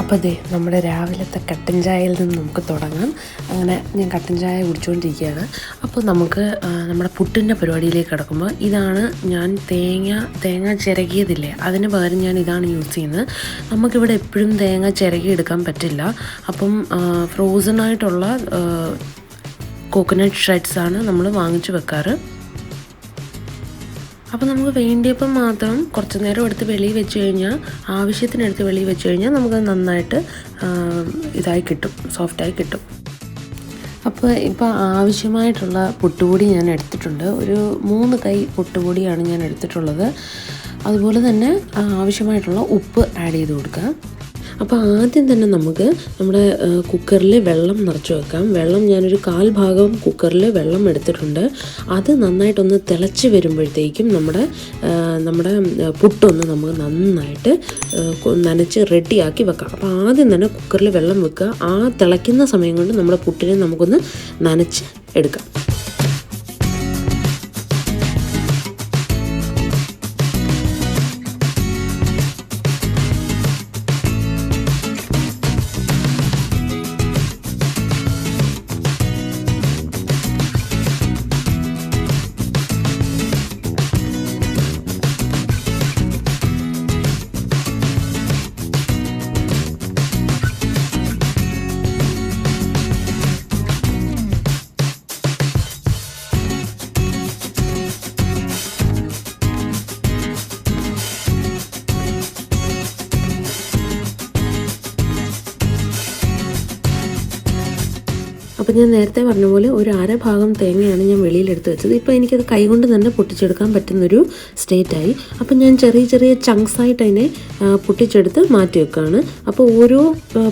അപ്പോൾ അതെ നമ്മുടെ രാവിലത്തെ കട്ടൻ ചായയിൽ നിന്ന് നമുക്ക് തുടങ്ങാം. അങ്ങനെ ഞാൻ കട്ടൻ ചായ കുടിച്ചുകൊണ്ടിരിക്കുകയാണ്. അപ്പോൾ നമുക്ക് നമ്മുടെ പുട്ടിൻ്റെ പരിപാടിയിലേക്ക് കിടക്കുമ്പോൾ ഇതാണ് ഞാൻ തേങ്ങ ചിരകിയതില്ലേ, അതിന് പകരം ഞാൻ ഇതാണ് യൂസ് ചെയ്യുന്നത്. നമുക്കിവിടെ എപ്പോഴും തേങ്ങ ചിരകി എടുക്കാൻ പറ്റില്ല. അപ്പം ഫ്രോസണായിട്ടുള്ള കോക്കനട്ട് ഷ്രെഡ്സാണ് നമ്മൾ വാങ്ങിച്ച് വെക്കാറ്. അപ്പോൾ നമുക്ക് വേണ്ടിയപ്പം മാത്രം കുറച്ച് നേരം എടുത്ത് വെളിയിൽ വെച്ച് കഴിഞ്ഞാൽ, ആവശ്യത്തിനെടുത്ത് വെളിയിൽ വെച്ച് കഴിഞ്ഞാൽ നമുക്കത് നന്നായിട്ട് ഇതായി കിട്ടും, സോഫ്റ്റായി കിട്ടും. അപ്പോൾ ഇപ്പോൾ ആവശ്യമായിട്ടുള്ള പുട്ടുപൊടി ഞാൻ എടുത്തിട്ടുണ്ട്. ഒരു 3 കൈ പുട്ടുപൊടിയാണ് ഞാൻ എടുത്തിട്ടുള്ളത്. അതുപോലെ തന്നെ ആവശ്യമായിട്ടുള്ള ഉപ്പ് ആഡ് ചെയ്ത് കൊടുക്കുക. അപ്പോൾ ആദ്യം തന്നെ നമുക്ക് നമ്മുടെ കുക്കറിൽ വെള്ളം നിറച്ച് വെക്കാം. വെള്ളം ഞാനൊരു 1/4 ഭാഗം കുക്കറിൽ വെള്ളം എടുത്തിട്ടുണ്ട്. അത് നന്നായിട്ടൊന്ന് തിളച്ച് വരുമ്പോഴത്തേക്കും നമ്മുടെ പുട്ടൊന്ന് നമുക്ക് നന്നായിട്ട് നനച്ച് റെഡിയാക്കി വെക്കാം. അപ്പോൾ ആദ്യം തന്നെ കുക്കറിൽ വെള്ളം വെക്കുക. ആ തിളയ്ക്കുന്ന സമയം കൊണ്ട് നമ്മുടെ പുട്ടിനെ നമുക്കൊന്ന് നനച്ച് എടുക്കാം. അപ്പോൾ ഞാൻ നേരത്തെ പറഞ്ഞ പോലെ ഒരു 1/2 ഭാഗം തേങ്ങയാണ് ഞാൻ വെളിയിലെടുത്ത് വെച്ചത്. ഇപ്പോൾ എനിക്കത് കൈകൊണ്ട് തന്നെ പൊട്ടിച്ചെടുക്കാൻ പറ്റുന്നൊരു സ്റ്റേറ്റായി. അപ്പോൾ ഞാൻ ചെറിയ ചങ്ക്സായിട്ട് അതിനെ പൊട്ടിച്ചെടുത്ത് മാറ്റി വെക്കുകയാണ്. അപ്പോൾ ഓരോ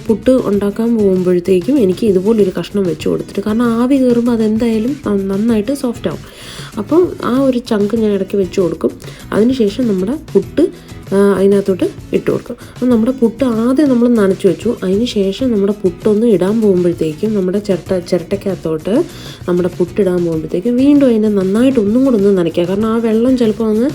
പുട്ട് ഉണ്ടാക്കാൻ പോകുമ്പോഴത്തേക്കും എനിക്ക് ഇതുപോലൊരു കഷ്ണം വെച്ച് കൊടുത്തിട്ട്, കാരണം ആവി കയറുമ്പോൾ അതെന്തായാലും നന്നായിട്ട് സോഫ്റ്റ് ആവും. അപ്പോൾ ആ ഒരു ചങ്ക് ഞാൻ ഇടയ്ക്ക് വെച്ച് കൊടുക്കും. അതിനുശേഷം നമ്മുടെ പുട്ട് അതിനകത്തോട്ട് ഇട്ട് കൊടുക്കും. അപ്പോൾ നമ്മുടെ പുട്ട് ആദ്യം നമ്മൾ നനച്ച് വെച്ചു. അതിന് ശേഷം നമ്മുടെ പുട്ടൊന്ന് ഇടാൻ പോകുമ്പോഴത്തേക്കും നമ്മുടെ ചിരട്ടയ്ക്കകത്തോട്ട് നമ്മുടെ പുട്ടിടാൻ പോകുമ്പോഴത്തേക്കും വീണ്ടും അതിനെ നന്നായിട്ട് ഒന്നും കൂടെ ഒന്ന് നനയ്ക്കുക. കാരണം ആ വെള്ളം ചിലപ്പോൾ ഒന്ന്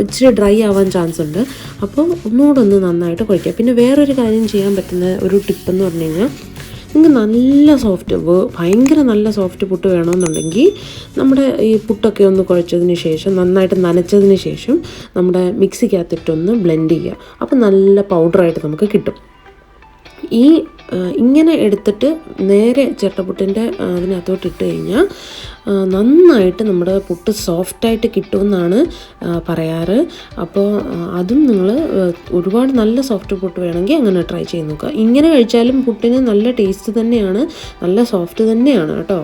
ഇച്ചിരി ഡ്രൈ ആവാൻ ചാൻസ് ഉണ്ട്. അപ്പോൾ ഒന്നുകൂടെ ഒന്ന് നന്നായിട്ട് കുഴയ്ക്കുക. പിന്നെ വേറൊരു കാര്യം ചെയ്യാൻ പറ്റുന്ന ഒരു ടിപ്പെന്ന് പറഞ്ഞു കഴിഞ്ഞാൽ, നിങ്ങൾക്ക് ഭയങ്കര നല്ല സോഫ്റ്റ് പുട്ട് വേണമെന്നുണ്ടെങ്കിൽ നമ്മുടെ ഈ പുട്ടൊക്കെ ഒന്ന് കുഴച്ചതിന് ശേഷം, നന്നായിട്ട് നനച്ചതിന് ശേഷം നമ്മുടെ മിക്സിക്കകത്തിട്ടൊന്ന് ബ്ലെൻഡ് ചെയ്യുക. അപ്പോൾ നല്ല പൗഡറായിട്ട് നമുക്ക് കിട്ടും. ഇങ്ങനെ എടുത്തിട്ട് നേരെ ചിരട്ടപ്പുട്ടിൻ്റെ അതിനകത്തോട്ട് ഇട്ട് കഴിഞ്ഞാൽ നന്നായിട്ട് നമ്മുടെ പുട്ട് സോഫ്റ്റായിട്ട് കിട്ടുമെന്നാണ് പറയാറ്. അപ്പോൾ അതും നിങ്ങൾ ഒരുപാട് നല്ല സോഫ്റ്റ് പുട്ട് വേണമെങ്കിൽ അങ്ങനെ ട്രൈ ചെയ്ത് നോക്കുക. ഇങ്ങനെ കഴിച്ചാലും പുട്ടിന് നല്ല ടേസ്റ്റ് തന്നെയാണ്, നല്ല സോഫ്റ്റ് തന്നെയാണ് കേട്ടോ.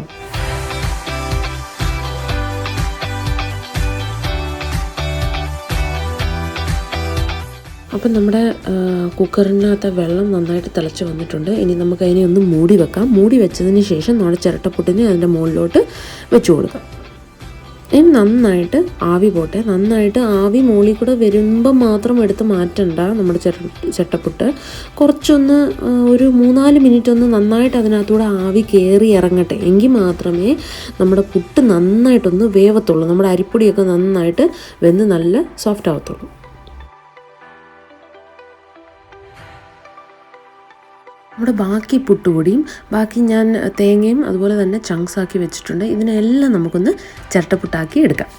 അപ്പം നമ്മുടെ കുക്കറിനകത്ത് വെള്ളം നന്നായിട്ട് തിളച്ച് വന്നിട്ടുണ്ട്. ഇനി നമുക്ക് അതിനെ ഒന്ന് മൂടി വെക്കാം. മൂടി വെച്ചതിന് ശേഷം നമ്മുടെ ചിരട്ടപ്പുട്ടിനെ അതിൻ്റെ മുകളിലോട്ട് വെച്ച് കൊടുക്കാം. ഇനി നന്നായിട്ട് ആവി പോട്ടെ. നന്നായിട്ട് ആവി മുകളിൽ കൂടെ വരുമ്പോൾ മാത്രം എടുത്ത് മാറ്റണ്ട നമ്മുടെ ചിരട്ടപ്പുട്ട്. കുറച്ചൊന്ന് ഒരു 3-4 മിനിറ്റ് ഒന്ന് നന്നായിട്ട് അതിനകത്തൂടെ ആവി കയറി ഇറങ്ങട്ടെ. എങ്കിൽ മാത്രമേ നമ്മുടെ പുട്ട് നന്നായിട്ടൊന്ന് വേവത്തുള്ളൂ. നമ്മുടെ അരിപ്പൊടിയൊക്കെ നന്നായിട്ട് വെന്ത് നല്ല സോഫ്റ്റ് ആവത്തുള്ളൂ. നമ്മുടെ ബാക്കി പുട്ടുപൊടിയും ബാക്കി ഞാൻ തേങ്ങയും അതുപോലെ തന്നെ ചങ്ക്സാക്കി വെച്ചിട്ടുണ്ട്. ഇതിനെല്ലാം നമുക്കൊന്ന് ചിരട്ടപ്പുട്ടാക്കി എടുക്കാം.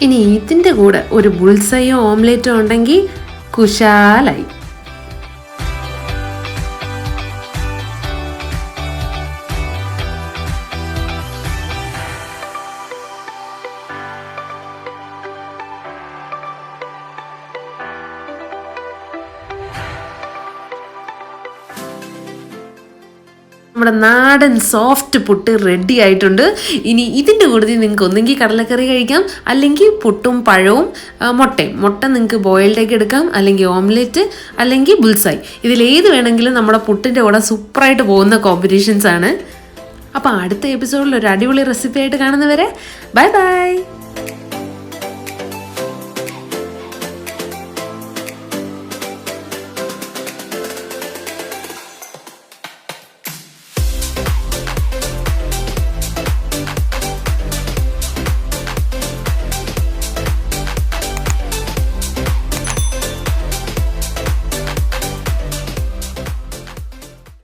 ഇനി ഇതിൻ്റെ കൂടെ ഒരു ബുൾസയോ ഓംലെറ്റോ ഉണ്ടെങ്കിൽ കുശാലായി. നമ്മുടെ നാടൻ സോഫ്റ്റ് പുട്ട് റെഡി ആയിട്ടുണ്ട്. ഇനി ഇതിൻ്റെ കൂടെ നിങ്ങൾക്ക് ഒന്നെങ്കിൽ കടലക്കറി കഴിക്കാം, അല്ലെങ്കിൽ പുട്ടും പഴവും മുട്ട നിങ്ങൾക്ക് ബോയിൽഡ് എഗ് എടുക്കാം, അല്ലെങ്കിൽ ഓംലെറ്റ്, അല്ലെങ്കിൽ ബുൾസായി. ഇതിലേത് വേണമെങ്കിലും നമ്മുടെ പുട്ടിൻ്റെ കൂടെ സൂപ്പറായിട്ട് പോകുന്ന കോമ്പിനേഷൻസ് ആണ്. അപ്പോൾ അടുത്ത എപ്പിസോഡിൽ ഒരു അടിപൊളി റെസിപ്പി ആയിട്ട് കാണുന്നവരെ ബൈ ബൈ.